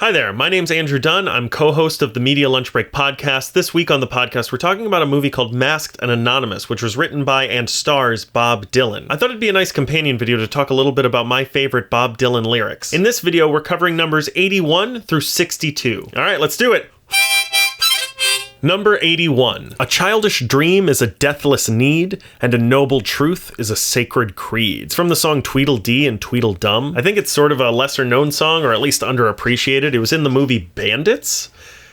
Hi there, my name's Andrew Dunn. I'm co-host of the Media Lunch Break podcast. This week on the podcast, we're talking about a movie called Masked and Anonymous, which was written by and stars Bob Dylan. I thought it'd be a nice companion video to talk a little bit about my favorite Bob Dylan lyrics. In this video, we're covering numbers 81 through 62. All right, let's do it. Number 81. A childish dream is a deathless need, and a noble truth is a sacred creed. It's from the song Tweedledee and Tweedledum. I think it's sort of a lesser-known song, or at least underappreciated. It was in the movie Bandits,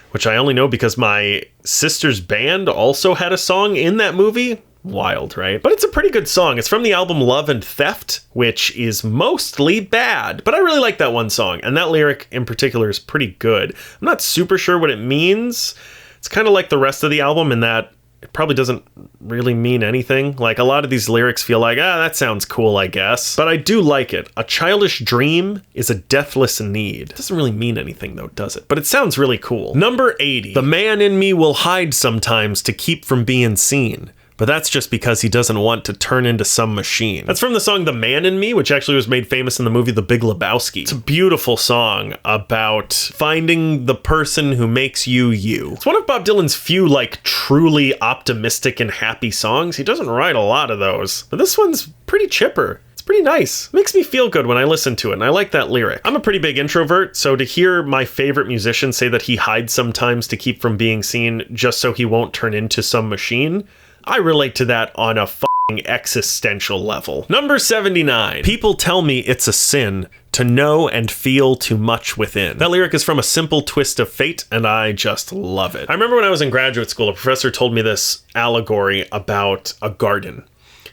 which I only know because my sister's band also had a song in that movie. Wild, right? But it's a pretty good song. It's from the album Love and Theft, which is mostly bad, but I really like that one song, and that lyric in particular is pretty good. I'm not super sure what it means. It's kind of like the rest of the album in that it probably doesn't really mean anything. Like, a lot of these lyrics feel like, that sounds cool, I guess. But I do like it. A childish dream is a deathless need. It doesn't really mean anything though, does it? But it sounds really cool. Number 80. The man in me will hide sometimes to keep from being seen. But that's just because he doesn't want to turn into some machine. That's from the song The Man in Me, which actually was made famous in the movie The Big Lebowski. It's a beautiful song about finding the person who makes you you. It's one of Bob Dylan's few, truly optimistic and happy songs. He doesn't write a lot of those, but this one's pretty chipper. It's pretty nice. Makes me feel good when I listen to it, and I like that lyric. I'm a pretty big introvert, so to hear my favorite musician say that he hides sometimes to keep from being seen just so he won't turn into some machine, I relate to that on a f***ing existential level. Number 79. People tell me it's a sin to know and feel too much within. That lyric is from A Simple Twist of Fate, and I just love it. I remember when I was in graduate school, a professor told me this allegory about a garden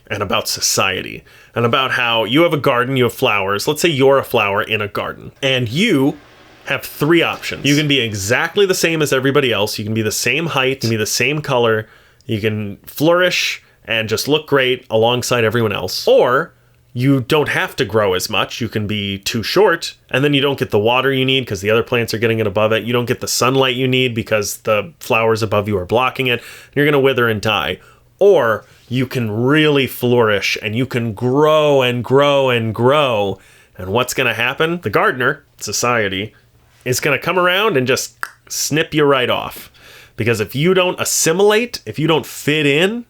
and about society and about how you have a garden, you have flowers. Let's say you're a flower in a garden, and you have three options. You can be exactly the same as everybody else. You can be the same height, you can be the same color. You can flourish and just look great alongside everyone else. Or you don't have to grow as much. You can be too short, and then you don't get the water you need because the other plants are getting it above it. You don't get the sunlight you need because the flowers above you are blocking it. You're going to wither and die. Or you can really flourish and you can grow and grow and grow. And what's going to happen? The gardener, society, is going to come around and just snip you right off. Because if you don't assimilate, if you don't fit in,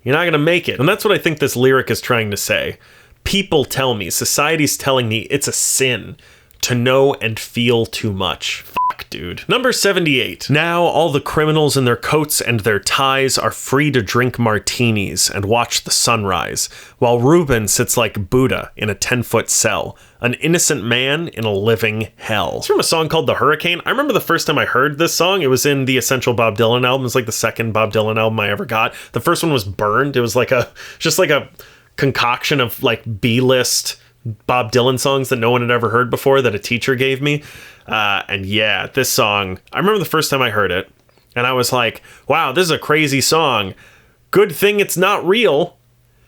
you're not going to make it. And that's what I think this lyric is trying to say. People tell me, society's telling me it's a sin to know and feel too much. Fuck, dude. Number 78. Now all the criminals in their coats and their ties are free to drink martinis and watch the sunrise, while Reuben sits like Buddha in a 10-foot cell, an innocent man in a living hell. It's from a song called The Hurricane. I remember the first time I heard this song, it was in the Essential Bob Dylan album. It's like the second Bob Dylan album I ever got. The first one was Burned. It was just like a concoction of B-list Bob Dylan songs that no one had ever heard before that a teacher gave me. And yeah, this song, I remember the first time I heard it, and I was like, wow, this is a crazy song. Good thing it's not real.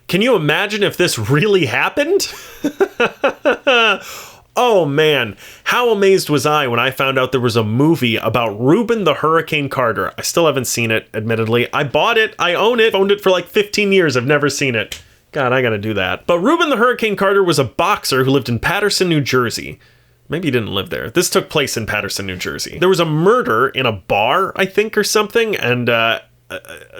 Can you imagine if this really happened? Oh man, how amazed was I when I found out there was a movie about Reuben the Hurricane Carter. I still haven't seen it, admittedly. I bought it, I own it, owned it for 15 years, I've never seen it. God, I gotta do that. But Reuben the Hurricane Carter was a boxer who lived in Paterson, New Jersey. Maybe he didn't live there. This took place in Paterson, New Jersey. There was a murder in a bar, I think, or something, and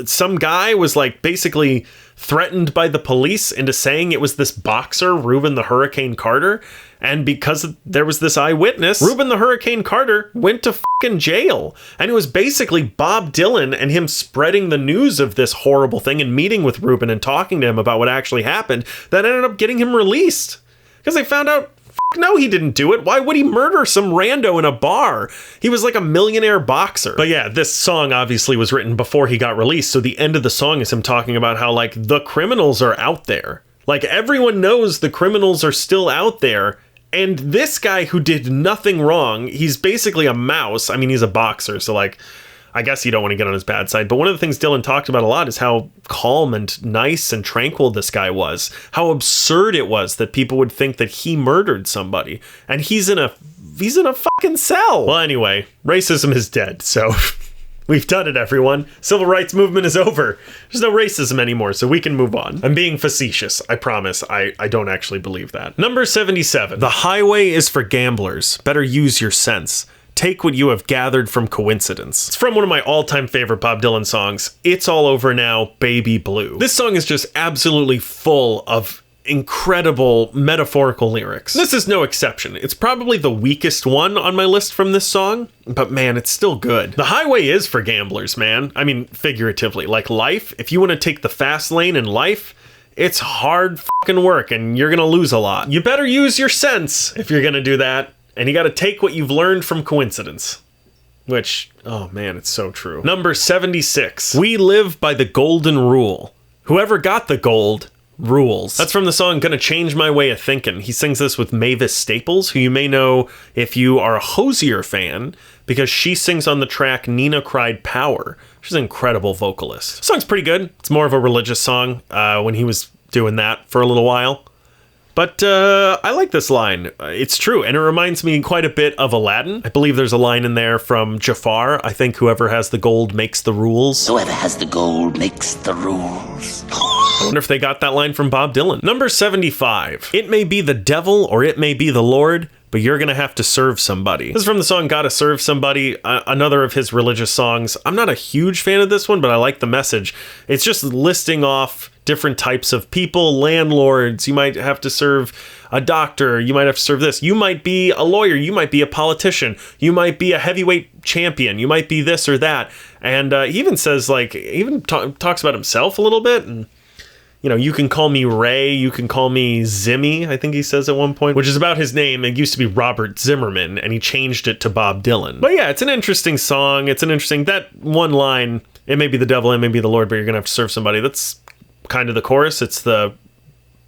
some guy was basically threatened by the police into saying it was this boxer, Reuben the Hurricane Carter. And because there was this eyewitness, Reuben the Hurricane Carter went to fucking jail. And it was basically Bob Dylan and him spreading the news of this horrible thing and meeting with Reuben and talking to him about what actually happened that ended up getting him released. Because they found out, no, he didn't do it. Why would he murder some rando in a bar? He was like a millionaire boxer. But yeah, this song obviously was written before he got released. So the end of the song is him talking about how the criminals are out there. Everyone knows the criminals are still out there. And this guy who did nothing wrong, he's basically a mouse. I mean, he's a boxer, so I guess you don't want to get on his bad side. But one of the things Dylan talked about a lot is how calm and nice and tranquil this guy was. How absurd it was that people would think that he murdered somebody. And he's in a fucking cell. Well, anyway, racism is dead, so We've done it, everyone. Civil rights movement is over. There's no racism anymore, so we can move on. I'm being facetious, I promise. I don't actually believe that. Number 77. The highway is for gamblers. Better use your sense. Take what you have gathered from coincidence. It's from one of my all-time favorite Bob Dylan songs, It's All Over Now, Baby Blue. This song is just absolutely full of incredible metaphorical lyrics. This is no exception. It's probably the weakest one on my list from this song, but man, it's still good. The highway is for gamblers, man. I mean, figuratively. Like life, if you want to take the fast lane in life, it's hard fucking work and you're gonna lose a lot. You better use your sense if you're gonna do that, and you gotta take what you've learned from coincidence. Which, oh man, it's so true. Number 76. We live by the golden rule. Whoever got the gold rules. That's from the song Gonna Change My Way of Thinking. He sings this with Mavis Staples, who you may know if you are a Hozier fan, because she sings on the track Nina Cried Power. She's an incredible vocalist. The song's pretty good. It's more of a religious song when he was doing that for a little while. But I like this line. It's true, and it reminds me quite a bit of Aladdin. I believe there's a line in there from Jafar. I think whoever has the gold makes the rules. Whoever has the gold makes the rules. I wonder if they got that line from Bob Dylan. Number 75. It may be the devil or it may be the Lord, but you're gonna have to serve somebody. This is from the song Gotta Serve Somebody, another of his religious songs. I'm not a huge fan of this one, but I like the message. It's just listing off different types of people, landlords. You might have to serve a doctor. You might have to serve this. You might be a lawyer. You might be a politician. You might be a heavyweight champion. You might be this or that. And he even says, like, talks about himself a little bit. And, you know, you can call me Ray. You can call me Zimmy, I think he says at one point, which is about his name. It used to be Robert Zimmerman, and he changed it to Bob Dylan. But yeah, it's an interesting song. It's an interesting, that one line, it may be the devil, it may be the Lord, but you're going to have to serve somebody. That's kind of the chorus. It's the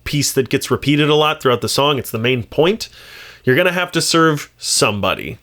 piece that gets repeated a lot throughout the song. It's the main point. You're gonna have to serve somebody.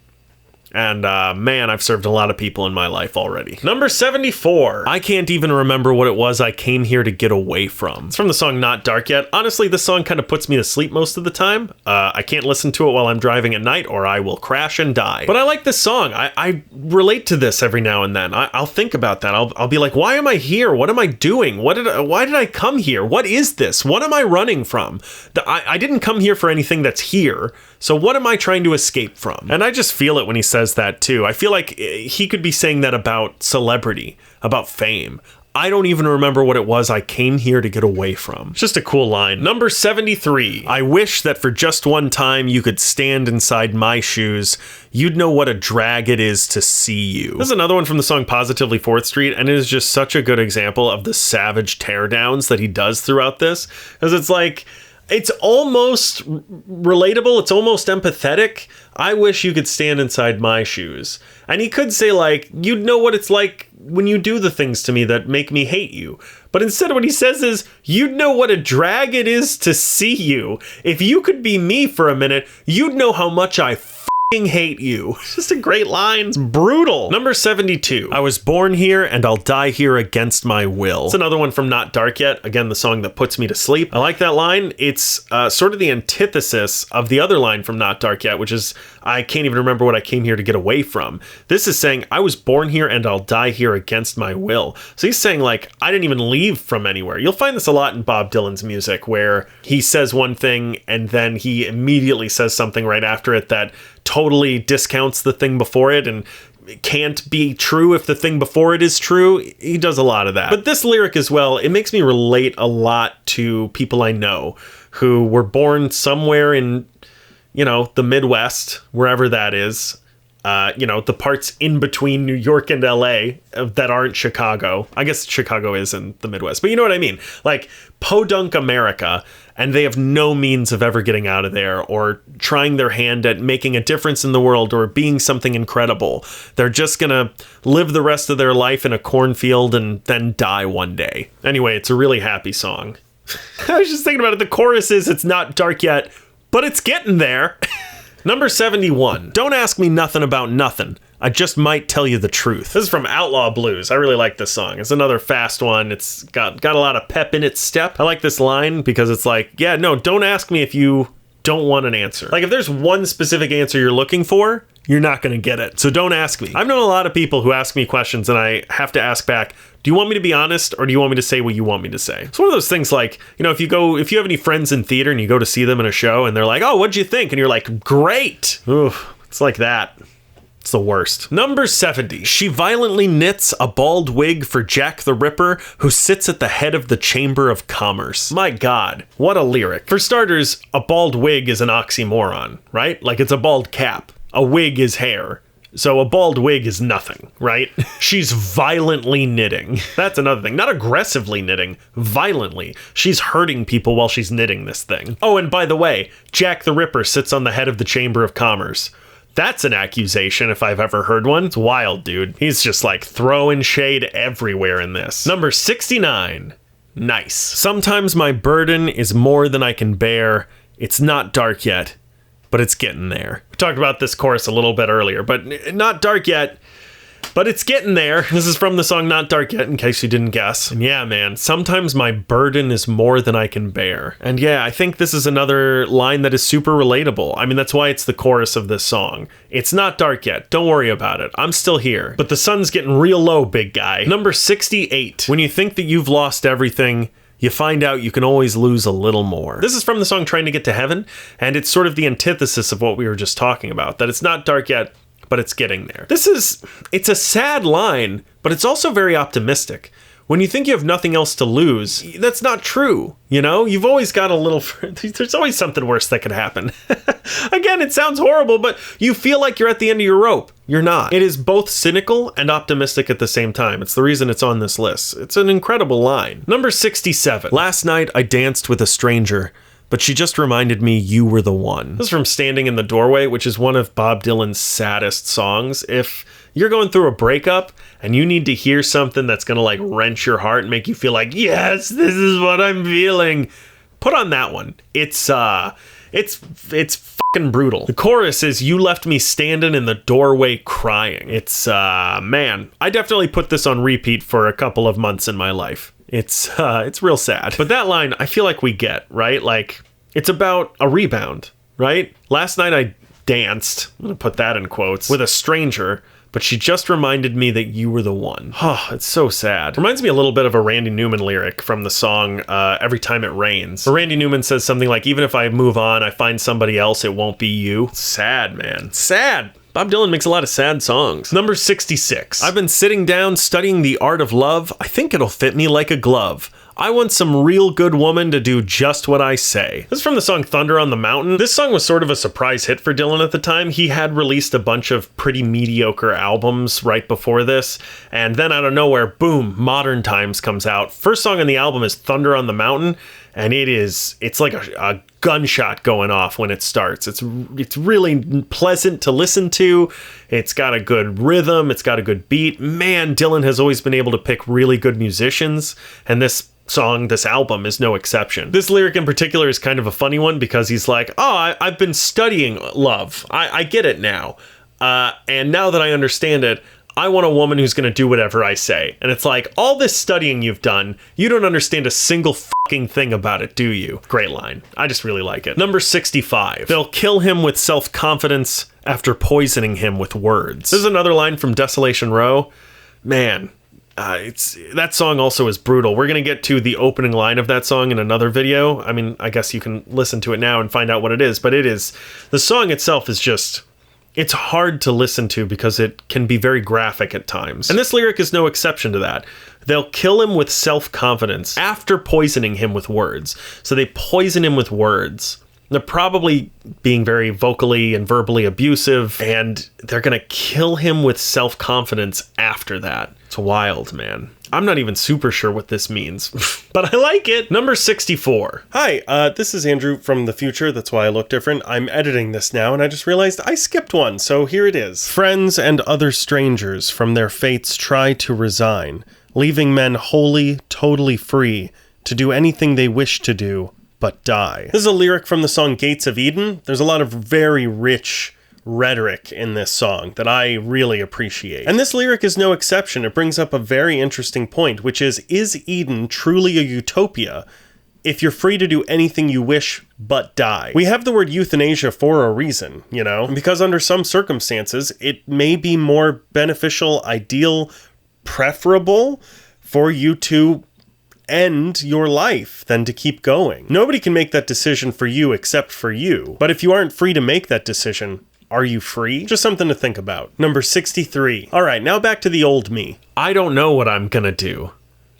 And man, I've served a lot of people in my life already. Number 74. I can't even remember what it was I came here to get away from. It's from the song Not Dark Yet. Honestly, this song kind of puts me to sleep most of the time. I can't listen to it while I'm driving at night or I will crash and die. But I like this song. I relate to this every now and then. I'll think about that. I'll be like, why am I here? What am I doing? Why did I come here? What is this? What am I running from? I didn't come here for anything that's here. So what am I trying to escape from? And I just feel it when he says that too. I feel like he could be saying that about celebrity, about fame. I don't even remember what it was I came here to get away from. It's just a cool line. Number 73. I wish that for just one time you could stand inside my shoes. You'd know what a drag it is to see you. This is another one from the song Positively 4th Street, and it is just such a good example of the savage teardowns that he does throughout this. Because it's like, it's almost relatable. It's almost empathetic. I wish you could stand inside my shoes. And he could say, like, you'd know what it's like when you do the things to me that make me hate you. But instead what he says is, you'd know what a drag it is to see you. If you could be me for a minute, you'd know how much I hate you. It's just a great line. It's brutal. Number 72. I was born here and I'll die here against my will. It's another one from Not Dark Yet. Again, the song that puts me to sleep. I like that line. It's sort of the antithesis of the other line from Not Dark Yet, which is, I can't even remember what I came here to get away from. This is saying, I was born here and I'll die here against my will. So he's saying, like, I didn't even leave from anywhere. You'll find this a lot in Bob Dylan's music, where he says one thing and then he immediately says something right after it that totally discounts the thing before it and can't be true if the thing before it is true. He does a lot of that. But this lyric as well, it makes me relate a lot to people I know who were born somewhere in, you know, the Midwest, wherever that is. You know, the parts in between New York and LA that aren't Chicago. I guess Chicago is in the Midwest, but you know what I mean? Like podunk America, and they have no means of ever getting out of there or trying their hand at making a difference in the world or being something incredible. They're just gonna live the rest of their life in a cornfield and then die one day. Anyway, it's a really happy song. I was just thinking about it. The chorus is, it's not dark yet, but it's getting there. Number 71. Don't ask me nothing about nothing. I just might tell you the truth. This is from Outlaw Blues. I really like this song. It's another fast one. It's got a lot of pep in its step. I like this line because it's like, yeah, no, don't ask me if you don't want an answer. Like if there's one specific answer you're looking for, you're not going to get it. So don't ask me. I've known a lot of people who ask me questions and I have to ask back, do you want me to be honest or do you want me to say what you want me to say? It's one of those things like, you know, if you have any friends in theater and you go to see them in a show and they're like, oh, what'd you think? And you're like, great. Ooh, it's like that. It's the worst. Number 70. She violently knits a bald wig for Jack the Ripper, who sits at the head of the Chamber of Commerce. My God, what a lyric. For starters, a bald wig is an oxymoron, right? Like it's a bald cap. A wig is hair. So a bald wig is nothing, right? She's violently knitting. That's another thing. Not aggressively knitting, violently. She's hurting people while she's knitting this thing. Oh, and by the way, Jack the Ripper sits on the head of the Chamber of Commerce. That's an accusation if I've ever heard one. It's wild, dude. He's just like throwing shade everywhere in this. Number 69. Nice. Sometimes my burden is more than I can bear. It's not dark yet, but it's getting there. We talked about this chorus a little bit earlier, but not dark yet, but it's getting there. This is from the song Not Dark Yet, in case you didn't guess. And yeah, man, sometimes my burden is more than I can bear. And yeah, I think this is another line that is super relatable. I mean, that's why it's the chorus of this song. It's not dark yet. Don't worry about it. I'm still here. But the sun's getting real low, big guy. Number 68. When you think that you've lost everything, you find out you can always lose a little more. This is from the song Trying to Get to Heaven, and it's sort of the antithesis of what we were just talking about, that it's not dark yet, but it's getting there. It's a sad line, but it's also very optimistic. When you think you have nothing else to lose, that's not true. You know, you've always got a little, there's always something worse that could happen. Again, it sounds horrible, but you feel like you're at the end of your rope. You're not. It is both cynical and optimistic at the same time. It's the reason it's on this list. It's an incredible line. Number 67. Last night I danced with a stranger, but she just reminded me you were the one. This is from Standing in the Doorway, which is one of Bob Dylan's saddest songs. If you're going through a breakup and you need to hear something that's gonna like wrench your heart and make you feel like, yes, this is what I'm feeling, put on that one. It's fucking brutal. The chorus is, you left me standing in the doorway crying. It's, man, I definitely put this on repeat for a couple of months in my life. It's real sad. But that line, I feel like we get, right? Like, it's about a rebound, right? Last night I danced, I'm gonna put that in quotes, with a stranger, but she just reminded me that you were the one. Oh, it's so sad. Reminds me a little bit of a Randy Newman lyric from the song Every Time It Rains, where Randy Newman says something like, even if I move on, I find somebody else, it won't be you. Sad, man. Sad. Bob Dylan makes a lot of sad songs. Number 66. I've been sitting down studying the art of love. I think it'll fit me like a glove. I want some real good woman to do just what I say. This is from the song Thunder on the Mountain. This song was sort of a surprise hit for Dylan at the time. He had released a bunch of pretty mediocre albums right before this, and then out of nowhere, boom, Modern Times comes out. First song on the album is Thunder on the Mountain, and it's like a gunshot going off when it starts. It's really pleasant to listen to. It's got a good rhythm. It's got a good beat. Man, Dylan has always been able to pick really good musicians, and this album is no exception. This lyric in particular is kind of a funny one because he's like, oh, I've been studying love. I get it now. And now that I understand it, I want a woman who's going to do whatever I say. And it's like, all this studying you've done, you don't understand a single fucking thing about it, do you? Great line. I just really like it. Number 65. They'll kill him with self-confidence after poisoning him with words. This is another line from Desolation Row. Man, that song also is brutal. We're going to get to the opening line of that song in another video. I mean, I guess you can listen to it now and find out what it is, but the song itself is just, it's hard to listen to because it can be very graphic at times. And this lyric is no exception to that. They'll kill him with self-confidence after poisoning him with words. So they poison him with words. They're probably being very vocally and verbally abusive, and they're going to kill him with self-confidence after that. It's wild, man. I'm not even super sure what this means, but I like it. Number 64. Hi, this is Andrew from the future. That's why I look different. I'm editing this now, and I just realized I skipped one, so here it is. Friends and other strangers from their fates try to resign, leaving men wholly, totally free to do anything they wish to do, but die. This is a lyric from the song Gates of Eden. There's a lot of very rich rhetoric in this song that I really appreciate. And this lyric is no exception. It brings up a very interesting point, which is Eden truly a utopia if you're free to do anything you wish but die. We have the word euthanasia for a reason, you know, because under some circumstances, it may be more beneficial, ideal, preferable for you to end your life than to keep going. Nobody can make that decision for you except for you. But if you aren't free to make that decision, are you free? Just something to think about. Number 63. All right, now back to the old me. I don't know what I'm gonna do.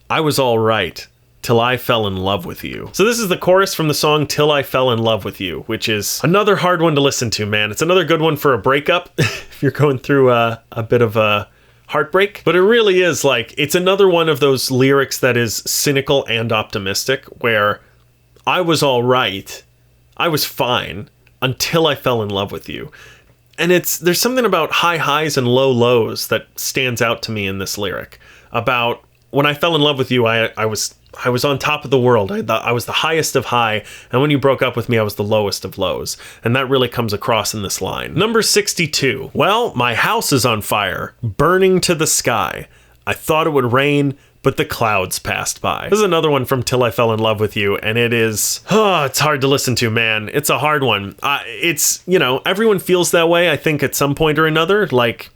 I was all right till I fell in love with you. So this is the chorus from the song Till I Fell in Love with You, which is another hard one to listen to, man. It's another good one for a breakup if you're going through a bit of a heartbreak. But it really is like, it's another one of those lyrics that is cynical and optimistic, where I was all right, I was fine until I fell in love with you. And there's something about high highs and low lows that stands out to me in this lyric. About when I fell in love with you, I was on top of the world. I was the highest of high, and when you broke up with me, I was the lowest of lows. And that really comes across in this line. Number 62. Well, my house is on fire, burning to the sky. I thought it would rain, but the clouds passed by. This is another one from Till I Fell in Love with You, and it's hard to listen to, man. It's a hard one. It's, you know, everyone feels that way, I think, at some point or another. Like,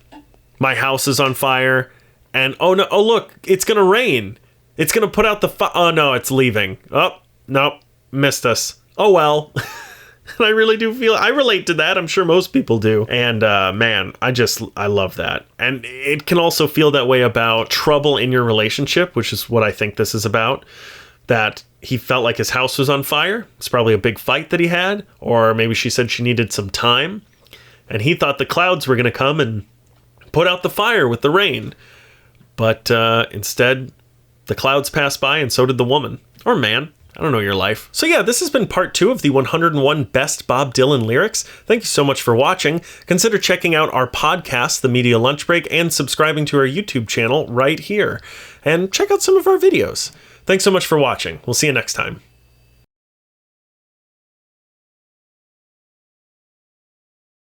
my house is on fire, and oh look, it's gonna rain. It's gonna put out the oh no, it's leaving. Oh, nope, missed us. Oh well. And I really do I relate to that. I'm sure most people do. And man, I love that. And it can also feel that way about trouble in your relationship, which is what I think this is about. That he felt like his house was on fire. It's probably a big fight that he had. Or maybe she said she needed some time. And he thought the clouds were going to come and put out the fire with the rain. But instead, the clouds passed by, and so did the woman. Or man. I don't know your life. So yeah, this has been part 2 of the 101 Best Bob Dylan Lyrics. Thank you so much for watching. Consider checking out our podcast, The Media Lunch Break, and subscribing to our YouTube channel right here. And check out some of our videos. Thanks so much for watching. We'll see you next time.